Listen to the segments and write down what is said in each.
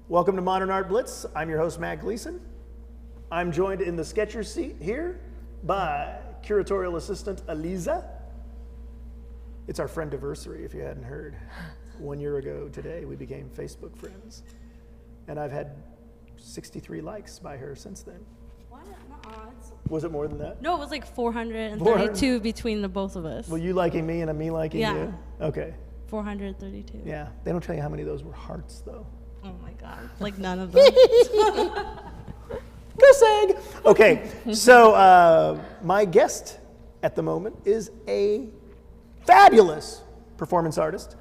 Welcome to Modern Art Blitz. I'm your host, Mat Gleason. I'm joined in the sketcher seat here by curatorial assistant Eliza. It's our friendiversary, if you hadn't heard. 1 year ago today, we became Facebook friends. And I've had 63 likes by her since then. What? Was it more than that? No, it was like 432 between the both of us. Well, you liking me and me liking you? Okay. 432. Yeah. They don't tell you how many of those were hearts, though. Oh my God. Like none of them. Goose egg. Okay, so my guest at the moment is a fabulous performance artist.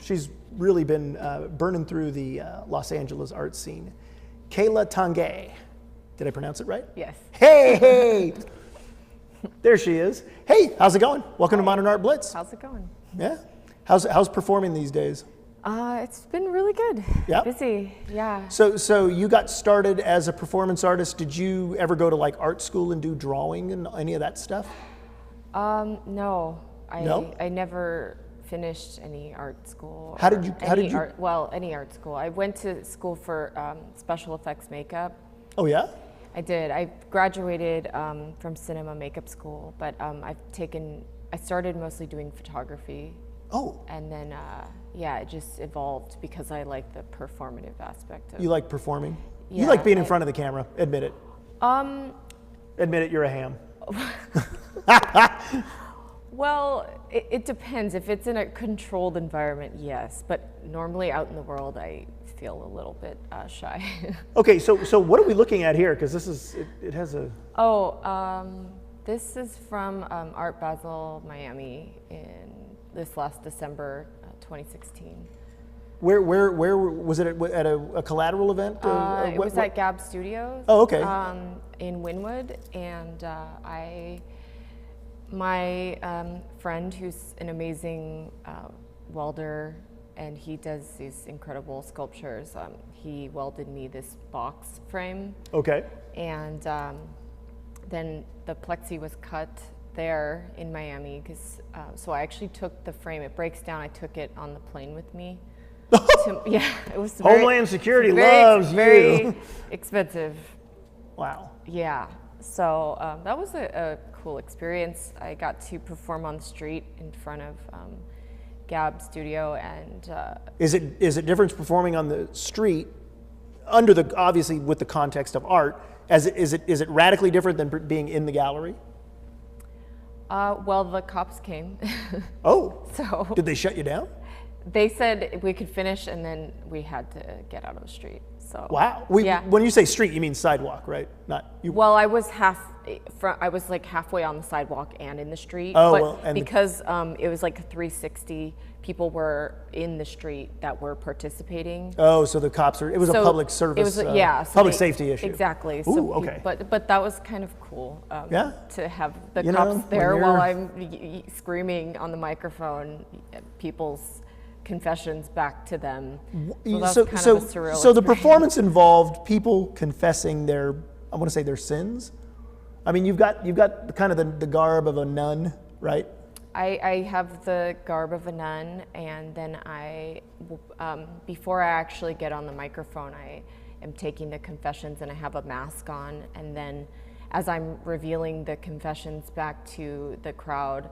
She's really been burning through the Los Angeles art scene. Kayla Tange. Did I pronounce it right? Yes. Hey! There she is. Hey, how's it going? Welcome to Modern Art Blitz. How's it going? Yeah. How's performing these days? It's been really good. Yeah. Busy. Yeah. So you got started as a performance artist. Did you ever go to like art school and do drawing and any of that stuff? No. No? I never finished any art school. Any art school. I went to school for special effects makeup. Oh yeah? I did. I graduated from cinema makeup school, but I started mostly doing photography. Oh. And then, it just evolved because I like the performative aspect of it. You like performing? Yeah, you like being in front of the camera, admit it. Admit it, you're a ham. Well, it depends. If it's in a controlled environment, yes. But normally out in the world, I feel a little bit shy. Okay, so what are we looking at here? Because it has a... This is from Art Basel, Miami in this last December, 2016. Where was it at a collateral event? It was at Gab Studios. Oh, okay. In Wynwood, and my friend, who's an amazing welder, and he does these incredible sculptures. He welded me this box frame. Okay. And then the plexi was cut there in Miami, because so I actually took the frame. It breaks down. I took it on the plane with me. It was Homeland Security loves very you. Expensive. Wow. Yeah. So that was a cool experience. I got to perform on the street in front of Gab Studio, and Is it different performing on the street under the, obviously with the context of art? Is it radically different than being in the gallery? Well, the cops came. Oh. So did they shut you down? They said we could finish, and then we had to get out of the street. So wow. Yeah. When you say street, you mean sidewalk, right? Not you. Well, I was like halfway on the sidewalk and in the street. Oh, but well, and because it was like a 360, people were in the street that were participating. Oh, so the cops it was a public service, public safety issue. Exactly. Ooh, so okay. But that was kind of cool. To have the You cops know, there when while I'm screaming on the microphone, people's confessions back to them. So that's kind of a surreal so the experience. performance involved people confessing their, I want to say their sins. I mean, you've got kind of the garb of a nun, right? I have the garb of a nun, and then before I actually get on the microphone, I am taking the confessions, and I have a mask on, and then as I'm revealing the confessions back to the crowd,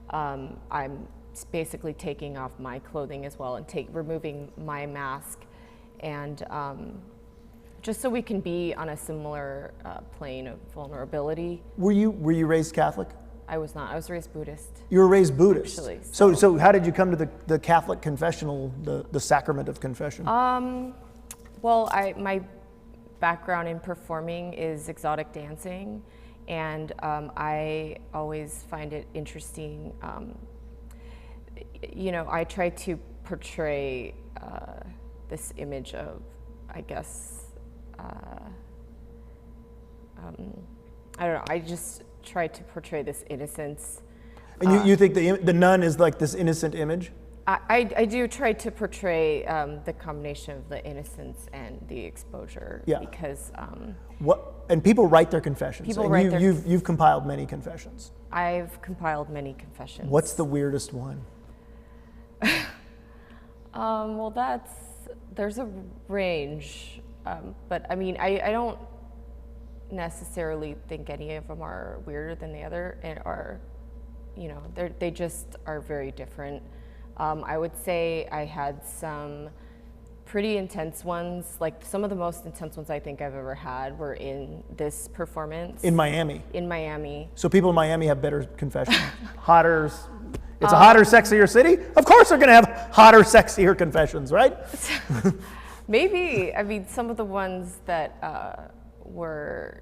I'm basically taking off my clothing as well and removing my mask, and just so we can be on a similar plane of vulnerability. Were you raised Catholic? I was not. I was raised Buddhist. You were raised Buddhist. Actually, so how did you come to the Catholic confessional, the sacrament of confession? Well, my background in performing is exotic dancing, and I always find it interesting. I try to portray this image of, I guess, I don't know, I just try to portray this innocence. And you think the nun is like this innocent image? I do try to portray the combination of the innocence and the exposure. Yeah. Because and people write their confessions. People and write their you've compiled many confessions. I've compiled many confessions. What's the weirdest one? Well, there's a range, but I mean, I don't necessarily think any of them are weirder than the other, and are, you know, they just are very different. I would say I had some pretty intense ones, like some of the most intense ones I think I've ever had were in this performance. In Miami? In Miami. So people in Miami have better confessions, hotter, it's a hotter, sexier city? Of course they're gonna have hotter, sexier confessions, right? Maybe, I mean, some of the ones that were,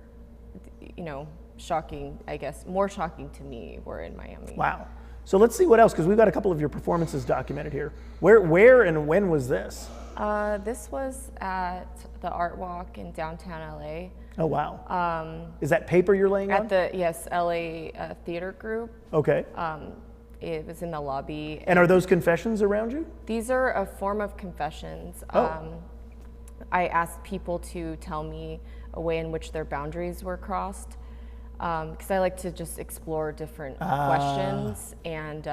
you know, shocking, I guess, more shocking to me were in Miami. Wow. So let's see what else, because we've got a couple of your performances documented here. Where and when was this? This was at the Art Walk in downtown LA. Oh, wow. Is that paper you're laying on? Yes, LA Theater Group. Okay. It was in the lobby. And are those confessions around you? These are a form of confessions. Oh. I asked people to tell me a way in which their boundaries were crossed, because I like to just explore different questions, and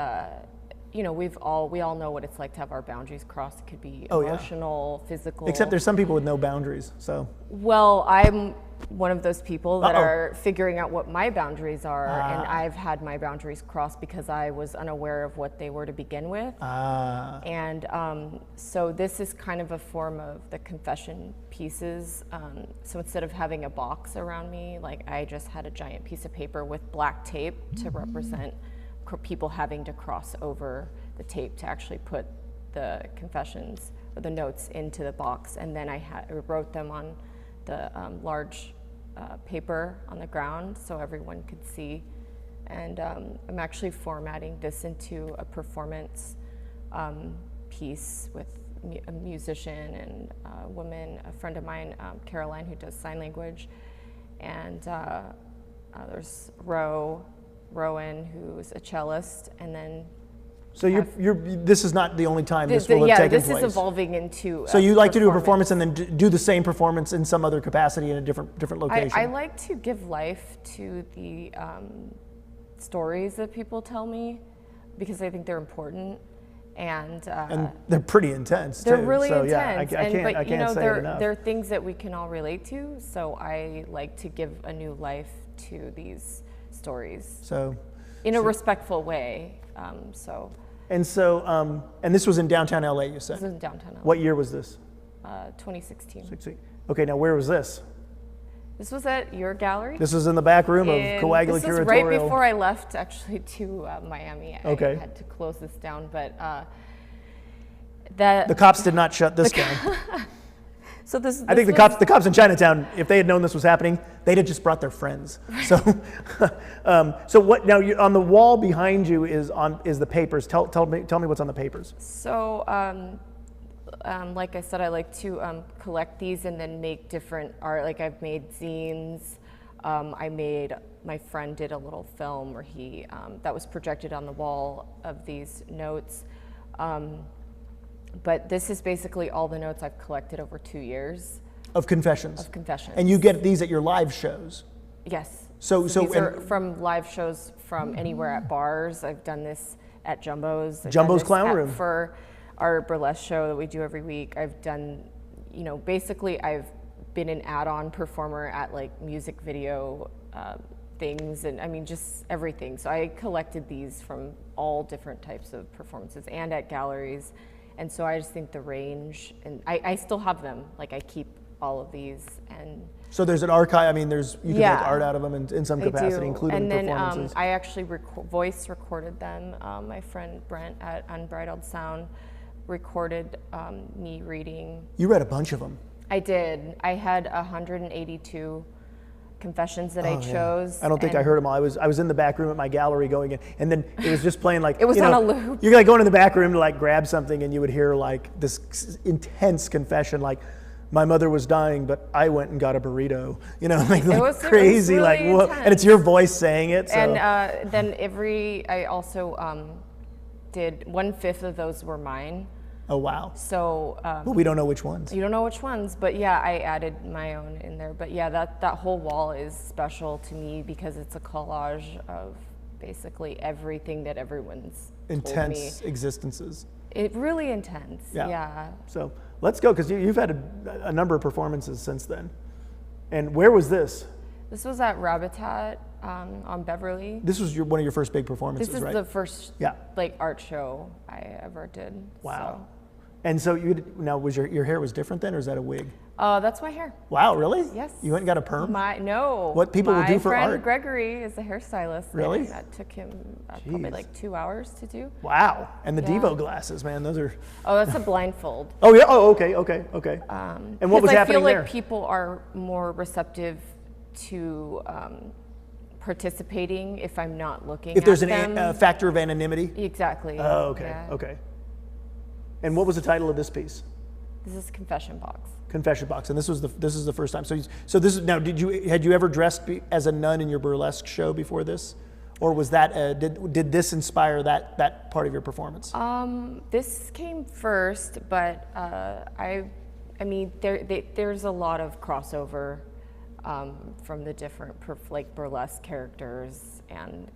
you know, we all know what it's like to have our boundaries crossed. It could be emotional, physical. Except there's some people with no boundaries, so. Well, I'm one of those people that are figuring out what my boundaries are, and I've had my boundaries crossed because I was unaware of what they were to begin with. And so this is kind of a form of the confession pieces. So instead of having a box around me, like I just had a giant piece of paper with black tape to represent people having to cross over the tape to actually put the confessions or the notes into the box, and then I wrote them on the large paper on the ground so everyone could see. And I'm actually formatting this into a performance piece with a musician and a woman, a friend of mine, Caroline, who does sign language, and there's Rowan, who's a cellist, and then. So this is not the only time this will have taken place. Yeah, this is evolving into. So you like to do a performance and then do the same performance in some other capacity in a different location. I like to give life to the stories that people tell me, because I think they're important, and they're pretty intense. They're too. really so, intense. Yeah, I can't say it enough. They're things that we can all relate to. So I like to give a new life to these stories. So, in a respectful way. And this was in downtown LA, you said? This was in downtown LA. What year was this? 2016. Okay, now where was this? This was at your gallery. This was in the back room of Coagula Curatorial. This was right before I left, actually, to Miami. Okay. I had to close this down, but the cops did not shut this down. So I think the cops in Chinatown, if they had known this was happening, they'd have just brought their friends. So, so what now? On the wall behind you is the papers. Tell me what's on the papers. So, like I said, I like to collect these and then make different art. Like I've made zines. My friend did a little film where he that was projected on the wall of these notes. But this is basically all the notes I've collected over 2 years. Of confessions? Of confessions. And you get these at your live shows? Yes. So these are from live shows from anywhere at bars. I've done this at Jumbo's. Jumbo's Clown Room. For our burlesque show that we do every week. I've done, you know, basically I've been an add-on performer at like music video things, and I mean just everything. So I collected these from all different types of performances and at galleries. And so I just think the range, and I still have them. Like I keep all of these, and so there's an archive. I mean, you can make art out of them in some capacity, including performances. And then I actually voice recorded them. My friend Brent at Unbridled Sound recorded me reading. You read a bunch of them. I did. I had 182 confessions that I chose. I don't think I heard them all. I was in the back room at my gallery going in, and then it was just playing like it was on a loop. You're like going in the back room to like grab something, and you would hear like this intense confession, like my mother was dying, but I went and got a burrito. You know, like crazy, really like whoa. And it's your voice saying it. So. And then I also did 1/5 of those were mine. Oh, wow. So, but we don't know which ones. You don't know which ones, but yeah, I added my own in there. But yeah, that whole wall is special to me because it's a collage of basically everything that everyone's intense told me. Existences. It really intense. Yeah. Yeah. So let's go, because you've had a number of performances since then. And where was this? This was at Rabbitat on Beverly. This was one of your first big performances, This is right? the first Yeah. like art show I ever did. Wow. And so now was your hair was different then, or is that a wig? So. That's my hair. Wow, really? Yes. You went and got a perm? No. What people will do for My friend art. Gregory is a hairstylist. Really? And that took him probably Jeez. like 2 hours to do. Wow. And the Yeah. Devo glasses, man, those are. Oh, that's a blindfold. Oh yeah. Oh, okay. And what was happening I feel there? like people are more receptive to participating if I'm not looking If there's at them. a factor of anonymity. Exactly. Oh, okay. Yeah. Okay. And what was the title of this piece? This is Confession Box. Confession Box, and this is the first time. So this is now. Had you ever dressed as a nun in your burlesque show before this, or was that did this inspire that part of your performance? This came first, but I mean there's a lot of crossover from the different burlesque characters and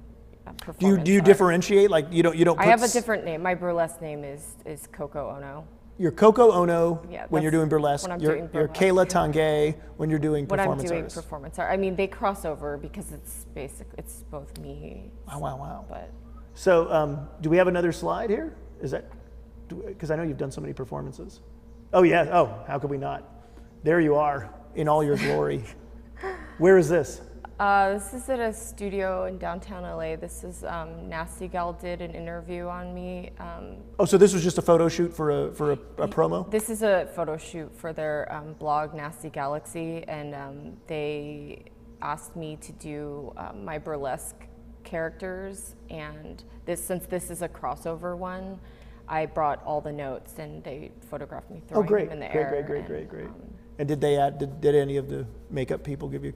performance. Do you differentiate? Like you don't. I have a different name. My burlesque name is Coco Ono. You're Coco Ono Yeah, when you're doing burlesque. when I'm you're, doing you're burlesque. Kayla Tange when you're doing When I'm performance doing artist. performance art, I mean they cross over because it's both me. Wow. But So do we have another slide here? Is that because I know you've done so many performances? Oh yeah. Oh, how could we not? There you are in all your glory. Where is this? this is at a studio in downtown LA. This is Nasty Gal did an interview on me. Oh, so this was just a photo shoot for a promo? This is a photo shoot for their blog Nasty Galaxy, and they asked me to do my burlesque characters. And since this is a crossover one, I brought all the notes, and they photographed me throwing them in the air. Great. And did they did any of the makeup people give you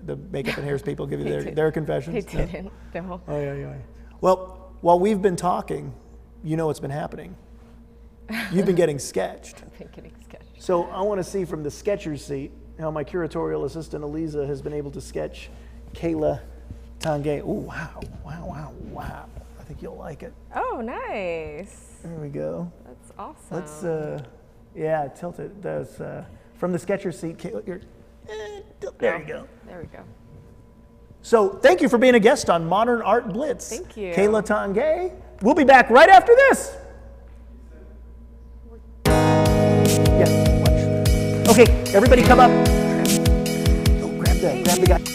the makeup and hairs people give you their confessions? They didn't. No. Oh yeah. Well, while we've been talking, you know what's been happening. You've been getting sketched. I've been getting sketched. So I want to see from the sketcher's seat how my curatorial assistant Eliza has been able to sketch Kayla Tange. Oh wow! I think you'll like it. Oh, nice. There we go. That's awesome. Let's tilt it. That's from the sketcher's seat. Kayla, there you go. There we go. So thank you for being a guest on Modern Art Blitz. Thank you. Kayla Tange. We'll be back right after this. Yeah, watch. Okay, everybody come up. Oh, grab the guy.